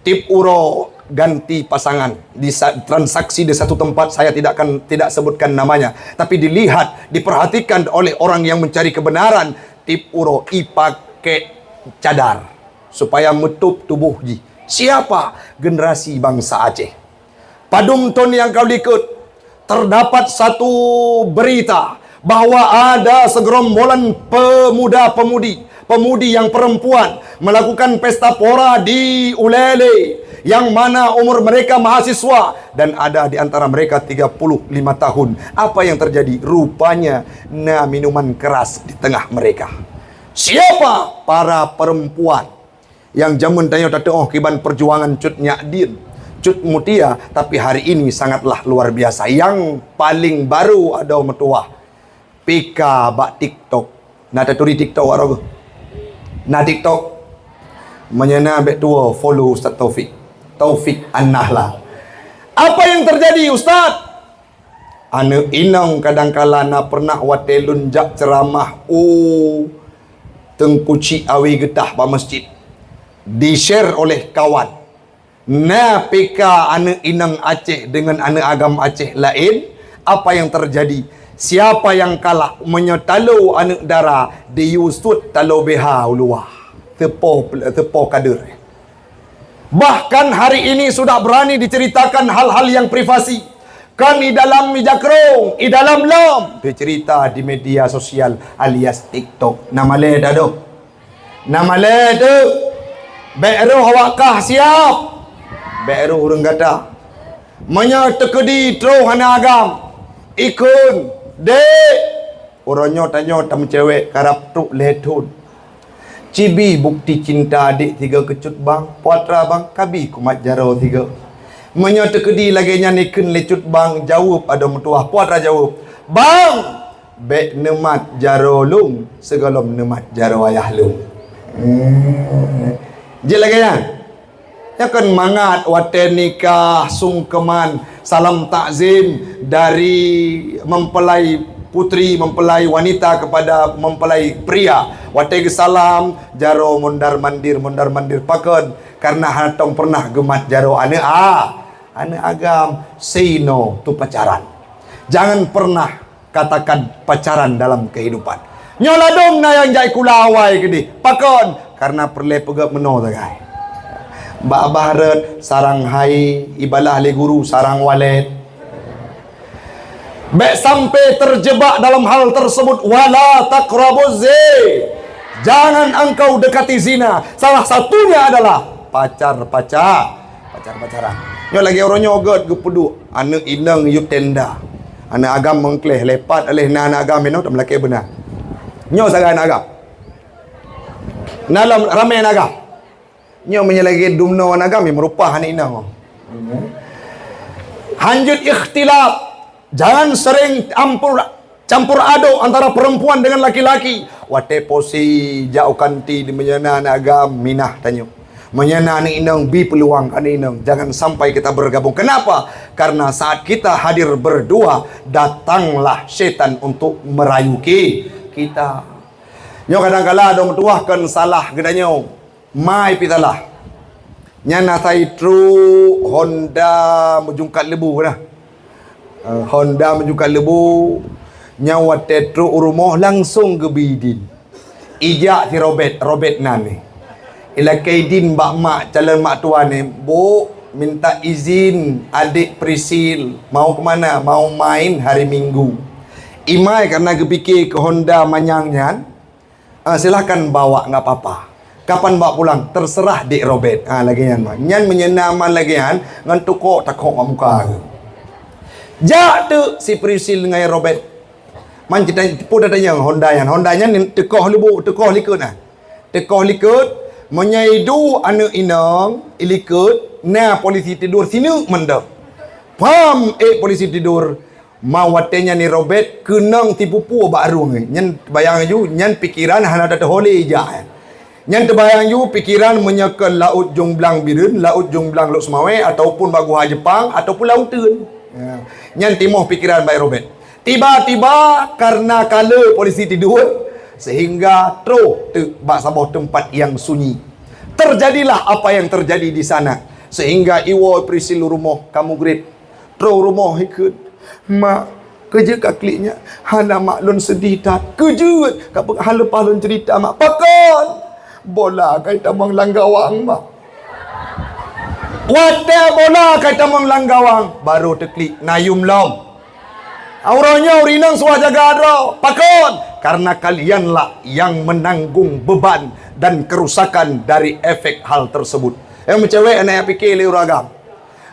[SPEAKER 1] tip uro ganti pasangan di transaksi di satu tempat, saya tidak sebutkan namanya, tapi dilihat, diperhatikan oleh orang yang mencari kebenaran. Tip uro pakai cadar supaya menutup tubuh ji. Siapa? Generasi bangsa Aceh. Padum ton yang kau ikut, terdapat satu berita bahwa ada segerombolan pemudi yang perempuan melakukan pesta pora di Ulele, yang mana umur mereka mahasiswa dan ada di antara mereka 35 tahun. Apa yang terjadi? Rupanya minuman keras di tengah mereka. Siapa? Para perempuan yang jamun tanya kiban perjuangan cut nyakdin, cut mutia, tapi hari ini sangatlah luar biasa. Yang paling baru ada metuah Pika bak TikTok. Nak taturi TikTok waro. Na TikTok. Menyana bet tua follow Ustaz Taufik An-Nahlah. Apa yang terjadi Ustaz? Ane inang kadang-kala na pernah watelun jak ceramah tengkuci awi getah pa masjid. Di-share oleh kawan. Na pika ane inang Aceh dengan ane agam Aceh lain. Apa yang terjadi? Siapa yang kalah menyetalu ane darah di Yusuf talu beha uluah. Tepo kader. Bahkan hari ini sudah berani diceritakan hal-hal yang privasi. Kan di dalam mijakrong, di dalam lom. Dicerita di media sosial alias TikTok. Nama le dah tu. Nama le tu. Beru awakah siap. Beru urang kata. Menya tekedi tro hana agam. Ikun. Dek. Orangnya tanya tam cewek karap tu letun. Cibi bukti cinta adik 3 kecut bang. Puatra bang kabi kumat jaro 3. Menyata kedi lagi nyanikan lecut bang. Jawab ada metuah. Puatra jawab. Bang. Bek nemat jaro lung. Segalom nemat jaro ayah lung. Jadi lagi ya. Ya kan mangat waten nikah sungkeman. Salam takzim dari mempelai putri mempelai wanita kepada mempelai pria. Wategi salam jaro mondar mandir pakon karena hatong pernah gemat jaro ane agam say no tu pacaran. Jangan pernah katakan pacaran dalam kehidupan. Nyoladong na yang jai kulawai gede pakon karena perle pegap meno tagai. Mbak Baharat sarang hai ibalah le guru sarang walet. Bek sampai terjebak dalam hal tersebut. Wala taqrabuz zina. Jangan engkau dekati zina. Salah satunya adalah pacaran. Yo lagi orang nyogot gepedu. Anak inang yuk tenda. Anak agam mengkleh lepat oleh anak agam ini tak melaki benar. Nyo sangat anak agam. Nalam ramai anak agam. Nyo menyelagi dumno anak agam yang merupah anak inang. Hanjut ikhtilaf. Jangan sering campur aduk antara perempuan dengan laki-laki. Wate posi jauh kanti di menyana agam minah tanyo. Menyana ni inang bi peluang kan inang. Jangan sampai kita bergabung. Kenapa? Karena saat kita hadir berdua, datanglah setan untuk merayuki kita. Nyo kadang-kala dong tuahkan salah gedanyo. Mai pitalah. Nyana tai true Honda mejungkat lebu dah. Honda menjukat lebu nyawa tetro urumoh langsung ke bidin ijak si Robert nani ila kaidin bak mak calon mak tua ni bu minta izin adik Prisil mau ke mana mau main hari Minggu imai karena kepikir ke Honda manyangnya silahkan bawa nggak apa-apa kapan bawa pulang terserah dik Robert lagi nyan menyenaman lagi ngan tukok takok muka jak tu si Prisil dengan Robert. Man kita pun ada yang Honda ni tekoh likut nah. Tekoh likut menyaidu anu inang ilikut na polisi tidur sini menda. Pam polisi tidur mawatenya ni Robert kenang tipu pu baru ni. Nyan bayang ju nyan pikiran hana ada hole ja. Nyan terbayang ju pikiran menyekel laut Jongblang Birun, laut Jongblang Lok Semawe ataupun bagu Jepang ataupun laut Tun. Nyan timoh pikiran baik Robert. Tiba-tiba karena kala polisi tidur sehingga bak sabah tempat yang sunyi. Terjadilah apa yang terjadi di sana sehingga iwo Prisil rumah kamu grade. Rumah ikut. Mak kerja kat kliknya. Hana mak lon sedih tak. Kerja kat halepas lon cerita mak pakon. Bola kait abang langgawang mak. Wadah bola kata menglanggang baru terklik nayum lom. Auranya urinang suah jaga adro. Pakon. Karena kalianlah yang menanggung beban dan kerusakan dari efek hal tersebut. Yang mencewek anak fikir le uragam.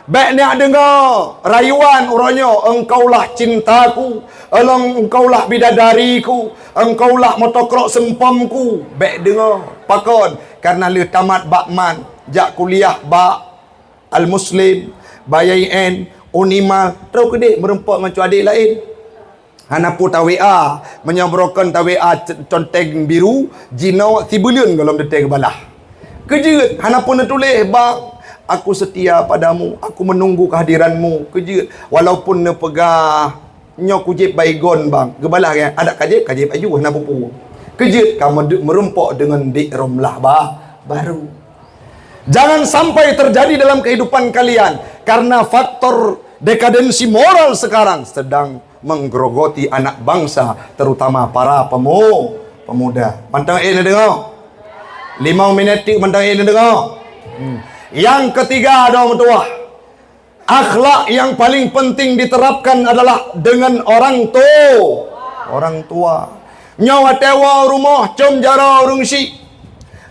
[SPEAKER 1] Baik nak dengar rayuan uranya engkaulah cintaku, engkaulah bidadariku, engkaulah motokrok sempamku. Baik dengar pakon karena le tamat bakman, jak kuliah bak Al-Muslim, Bayain, Unimal, terus kedek merempak macam adik lain. Hanapu tawia menyabrokan tawia conteng biru jino tibulion kalau detek balah. Kejut hanapu tulis bang aku setia padamu, aku menunggu kehadiranmu. Kejut walaupun ne pegah nyok kujip baygon bang. Gebalah kan ada kajip aju hanapu pu. Kejut kamu merumpok dengan dik romlah bah baru. Jangan sampai terjadi dalam kehidupan kalian karena faktor dekadensi moral sekarang sedang menggerogoti anak bangsa, terutama para pemuda. Pantang dengar. 5 minit pantang dengar. Yang ketiga ada tua. Akhlak yang paling penting diterapkan adalah dengan orang tua. Nyawa tewa rumah com jara urung si.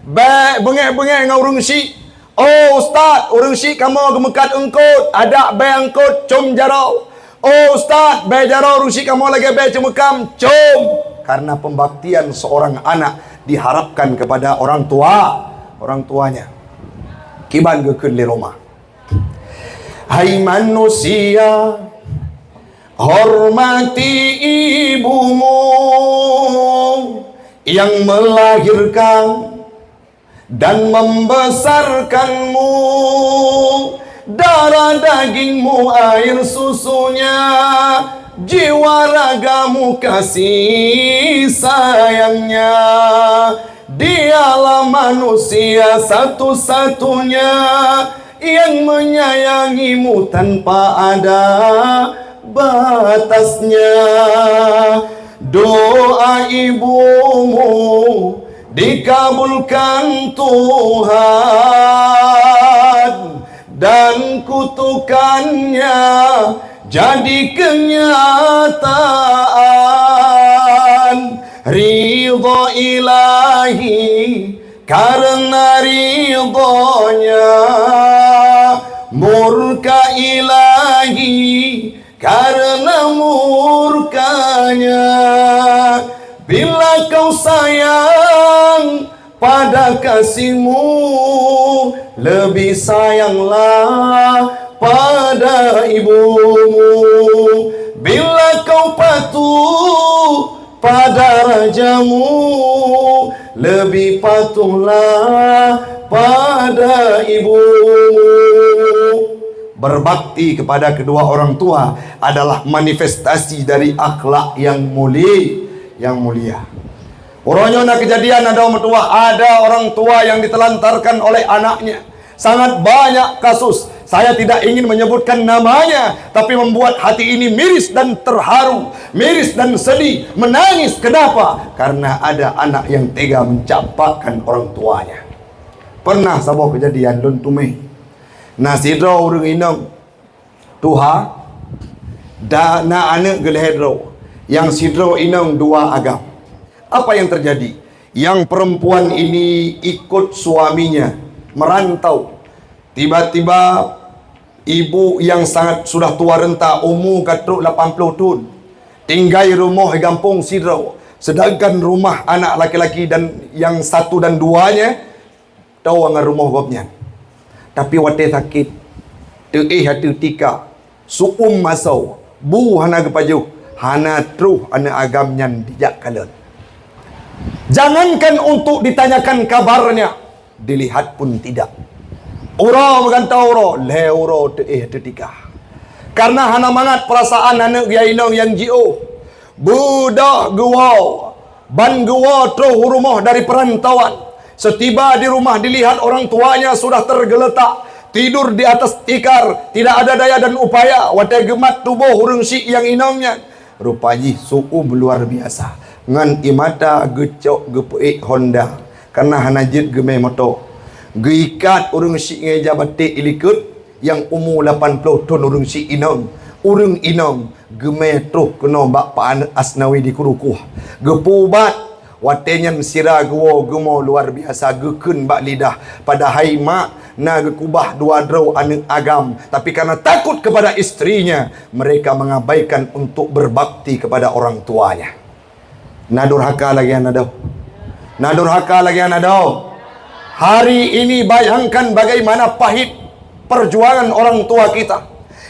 [SPEAKER 1] Bengek-bengek ngau urung si. Oh ustaz, urung si kamu gemekat engkut, ada be engkut com jarau. Oh ustaz, be jarau urung si kamu lagi be cemekam com. Karena pembaktian seorang anak diharapkan kepada orang tuanya. Kiban gekun li rumah. Hai manusia, hormati ibumu yang melahirkan dan membesarkanmu, darah dagingmu air susunya, jiwa ragamu kasih sayangnya. Dialah manusia satu-satunya yang menyayangimu tanpa ada batasnya. Doa ibumu dikabulkan Tuhan dan kutukannya jadi kenyataan. Ridha ilahi karena ridhonya, murka ilahi karena murkanya. Bila kau sayang pada kasihmu, lebih sayanglah pada ibumu. Bila kau patuh pada rajamu, lebih patuhlah pada ibumu. Berbakti kepada kedua orang tua adalah manifestasi dari akhlak yang mulia. Orangnya nak kejadian ada orang tua yang ditelantarkan oleh anaknya. Sangat banyak kasus. Saya tidak ingin menyebutkan namanya, tapi membuat hati ini miris dan terharu, miris dan sedih, menangis. Kenapa? Karena ada anak yang tega mencampakkan orang tuanya. Pernah sebuah kejadian lun tumeh. Nasidro urang inang tuha da na anak gelehedro yang sidro inang dua agam. Apa yang terjadi? Yang perempuan ini ikut suaminya merantau. Tiba-tiba ibu yang sangat sudah tua renta, umur katruk 80 tahun, tinggal rumah di kampung sidro. Sedangkan rumah anak laki-laki dan yang 1 dan 2-nya tahu dengan rumah gopnya. Tapi wate sakit hati tika suum masau bu hana kepaju hana truh ana agamnya dijak kalen. Jangankan untuk ditanyakan kabarnya, dilihat pun tidak. Ura berkata ura leuro tetika. Karena hana mangat perasaan anak yainong yang jio. Budak gua ban gua truh rumah dari perantauan. Setiba di rumah dilihat orang tuanya sudah tergeletak tidur di atas tikar, tidak ada daya dan upaya. Watai gemat tubuh hurung si yang inongnya. Rupanya suku luar biasa. Ngan imata gecok gepuik Honda. Karena hanajit gemai moto. Geikat urung si ngeja batik ilikut yang umur 80 tahun urung si inong. Urung inong gemai truh kena bak paan asnawi di kurukuh. Gepubat watenya sira guo gumo luar biasa gekun bak lidah pada hai mak na gekubah dua draw anak agam, tapi karena takut kepada istrinya mereka mengabaikan untuk berbakti kepada orang tuanya. Nadurhaka lagi anado. Nadurhaka lagi anado. Hari ini bayangkan bagaimana pahit perjuangan orang tua kita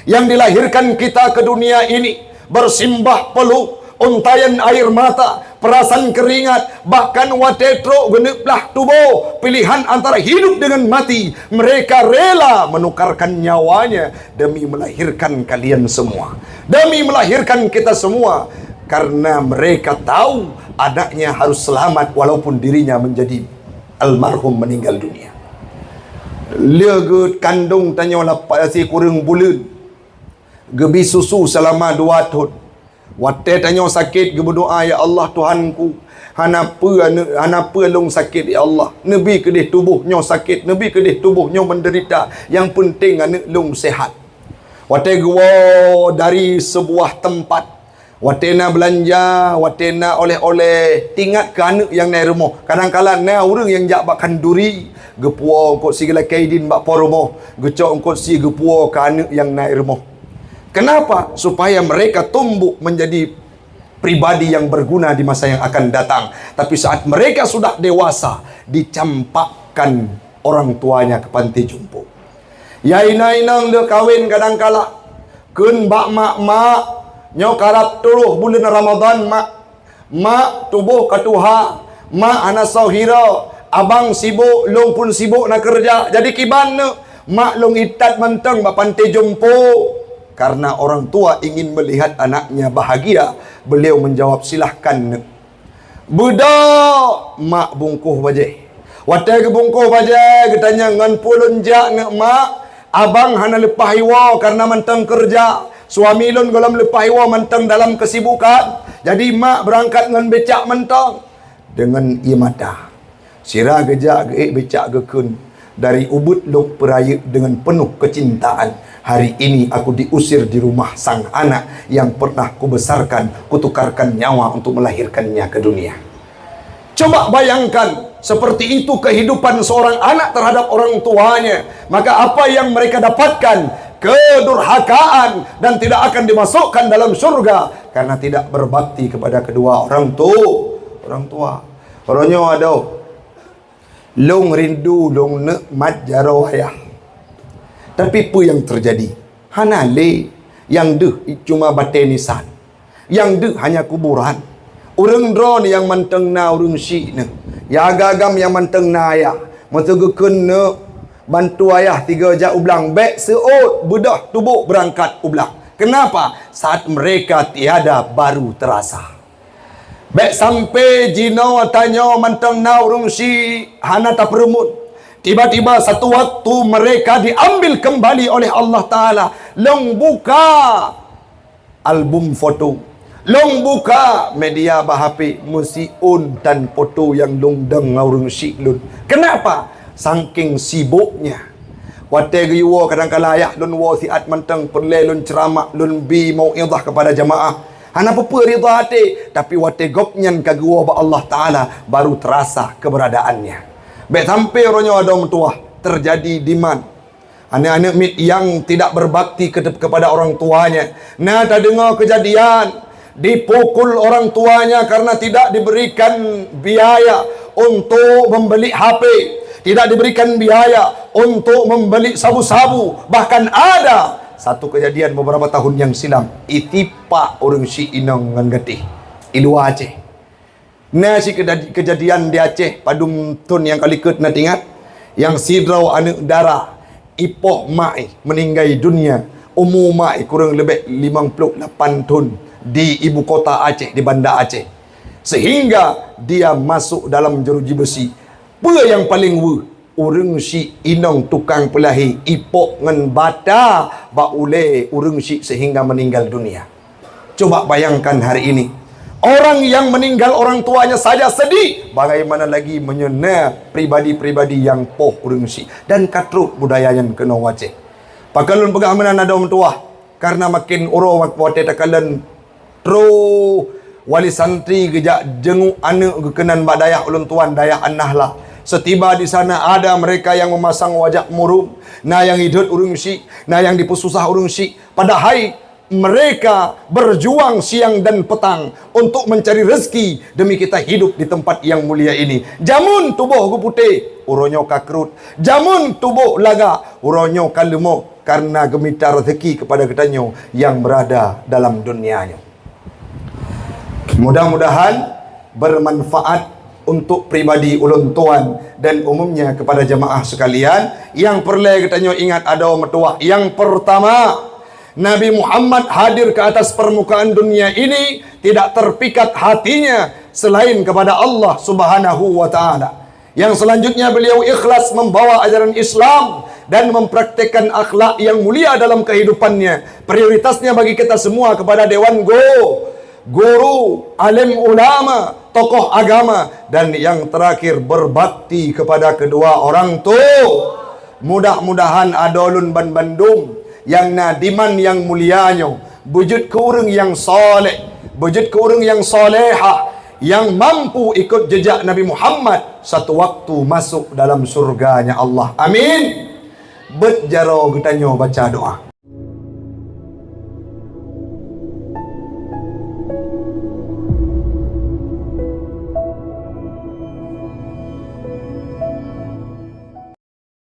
[SPEAKER 1] yang dilahirkan kita ke dunia ini, bersimbah peluk untayan air mata, perasan keringat, bahkan watetro geneplah tubuh, pilihan antara hidup dengan mati. Mereka rela menukarkan nyawanya demi melahirkan kalian semua, demi melahirkan kita semua, karena mereka tahu anaknya harus selamat walaupun dirinya menjadi almarhum meninggal dunia. Lega kandung tanya lapak si kurang bulan, gebi susu selama 2 tahun. Wate tanya sakit, ge berdoa, ya Allah Tuhanku, hanapa long sakit ya Allah. Nabi kedih tubuhnya sakit, nabi kedih tubuhnya menderita. Yang penting anak long sehat. Wate gua dari sebuah tempat, wate na belanja, wate na oleh-oleh, tingat ke anak yang naik rumah. Kadang-kadang na orang yang jak bakkan duri, gepua kok si gela kaidin bak poromo, gecok kok si gepua ke anak yang naik rumah. Kenapa? Supaya mereka tumbuh menjadi pribadi yang berguna di masa yang akan datang. Tapi saat mereka sudah dewasa, dicampakkan orang tuanya ke panti jompo. Ya ina-inang dia kawin kadang-kala, kun bak mak nyo karap turuh bulan Ramadan mak tubuh katuha, mak anak sahira, abang sibuk, long pun sibuk nak kerja. Jadi kiban mak long itat menteng bak panti jompo. Karena orang tua ingin melihat anaknya bahagia, beliau menjawab, silahkan. Budak mak bungkuh bajai. Watai ke bungkuh bajai, katanya ngan pulun jak nak mak, abang hana lepah iwa karena mentang kerja. Suami lun golam lepah iwa mentang dalam kesibukan. Jadi mak berangkat ngan becak mentang. Dengan imata, sirah gejak ge becak gekun. Dari Ubud lok peraya dengan penuh kecintaan. Hari ini aku diusir di rumah sang anak yang pernah kubesarkan, kutukarkan nyawa untuk melahirkannya ke dunia. Coba bayangkan, seperti itu kehidupan seorang anak terhadap orang tuanya. Maka apa yang mereka dapatkan? Kedurhakaan, dan tidak akan dimasukkan dalam surga karena tidak berbakti kepada kedua orang tua. Orangnya ada long rindu, long nikmat jaro ayah. Tapi apa yang terjadi? Hanale yang deh cuma batenisan, yang deh hanya kuburan. Urang drone yang manteng na urang si ne, ya agam yang manteng na ayah. Masa gekun ne bantu ayah 3 jak ublang, bek seot bedah tubuh berangkat ublang. Kenapa? Saat mereka tiada baru terasa. Bek sampai jino tanya manteng na urang si hana tak perumut. Tiba-tiba satu waktu mereka diambil kembali oleh Allah Ta'ala. Long buka album foto, long buka media bahape, musiun dan foto yang long deng ngurung syiklun. Kenapa? Saking sibuknya. Wate giwa kadang-kadang ayah lun wa siat menteng perle lun ceramah lun bi mau'izah kepada jamaah. Hana apa rida hati, tapi wate gopnyan kagua ba Allah Ta'ala baru terasa keberadaannya. Baik sampai orangnya ada mentua, terjadi demand. Anak-anak yang tidak berbakti kepada orang tuanya. Nah, tak dengar kejadian dipukul orang tuanya karena tidak diberikan biaya untuk membeli HP, tidak diberikan biaya untuk membeli sabu-sabu. Bahkan ada satu kejadian beberapa tahun yang silam, itipa orang si inang ngan getih ilu Aceh. Nah, si kejadian di Aceh padum tun yang kali ket nak ingat, yang sidrau anak darah ipoh mai meninggal dunia, umur mai kurang lebih 58 tahun di ibu kota Aceh, di Banda Aceh, sehingga dia masuk dalam jeruji besi. Apa yang paling urang si inong tukang pelahi ipok ngan bata ba ule urang si sehingga meninggal dunia. Coba bayangkan hari ini, orang yang meninggal orang tuanya saja sedih, bagaimana lagi menyena pribadi-pribadi yang poh urang si dan katruk budaya yang kena Aceh. Pakalun pegamanan ada orang tua karena makin uro wate takalan tro wali santri gejak jenguk anak kekenan bak dayak ulun tuan dayak anah lah. Setiba di sana ada mereka yang memasang wajah murung, nah yang hidup urung si, nah yang dipesusah urung si. Padahal mereka berjuang siang dan petang untuk mencari rezeki demi kita hidup di tempat yang mulia ini. Jamun tubuh gu putih, uronyo kakrut. Jamun tubuh laga, uronyo kalemo, karena gemita rezeki kepada ketanyo yang berada dalam dunianya. Mudah-mudahan bermanfaat untuk pribadi ulun tuan dan umumnya kepada jemaah sekalian. Yang perlu kita ingat ada mertua. Yang pertama, Nabi Muhammad hadir ke atas permukaan dunia ini tidak terpikat hatinya selain kepada Allah Subhanahu wa taala. Yang selanjutnya beliau ikhlas membawa ajaran Islam dan mempraktikkan akhlak yang mulia dalam kehidupannya. Prioritasnya bagi kita semua kepada dewan guru, alim ulama, tokoh agama, dan yang terakhir berbakti kepada kedua orang tua. Mudah-mudahan adolun ban Bandung yang nadiman yang mulianya, wujud ke orang yang soleh, wujud ke orang yang soleha, yang mampu ikut jejak Nabi Muhammad, satu waktu masuk dalam surganya Allah. Amin. Bet jaro kita baca doa.